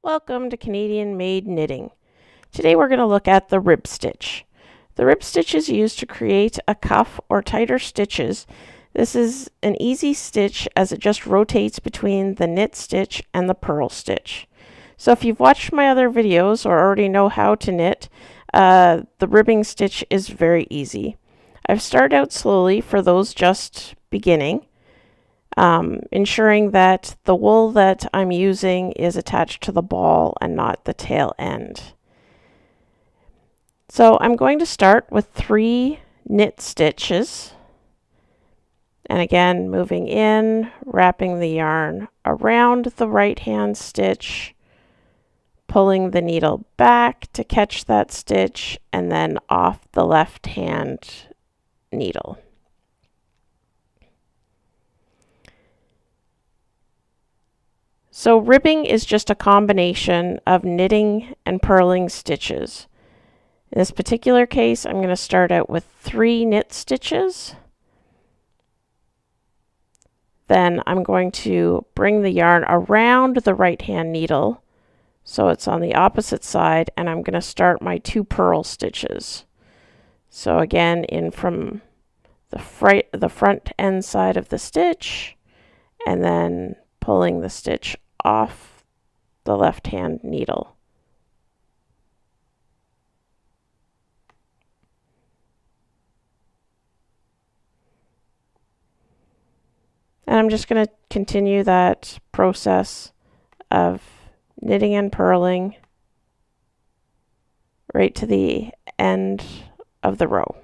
Welcome to Canadian Made Knitting. Today we're going to look at the rib stitch. The rib stitch is used to create a cuff or tighter stitches. This is an easy stitch as it just rotates between the knit stitch and the purl stitch. So if you've watched my other videos or already know how to knit, the ribbing stitch is very easy. I've started out slowly for those just beginning. Ensuring that the wool that I'm using is attached to the ball and not the tail end. So I'm going to start with 3 knit stitches, and again moving in, wrapping the yarn around the right hand stitch, pulling the needle back to catch that stitch, and then off the left hand needle. So ribbing is just a combination of knitting and purling stitches. In this particular case, I'm going to start out with 3 knit stitches. Then I'm going to bring the yarn around the right hand needle so it's on the opposite side, and I'm going to start my 2 purl stitches. So again, in from the front end side of the stitch, and then pulling the stitch off the left hand needle. And I'm just going to continue that process of knitting and purling right to the end of the row.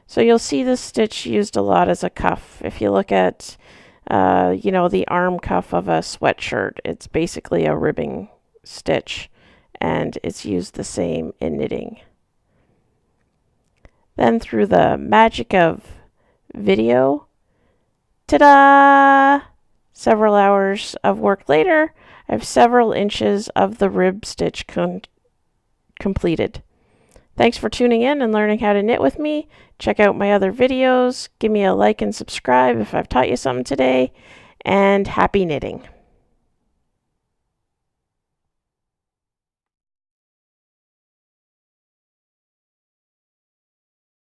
So you'll see this stitch used a lot as a cuff. If you look at, the arm cuff of a sweatshirt, it's basically a ribbing stitch, and it's used the same in knitting. Then through the magic of video, ta-da! Several hours of work later, I have several inches of the rib stitch completed. Thanks for tuning in and learning how to knit with me. Check out my other videos. Give me a like and subscribe if I've taught you something today. And happy knitting.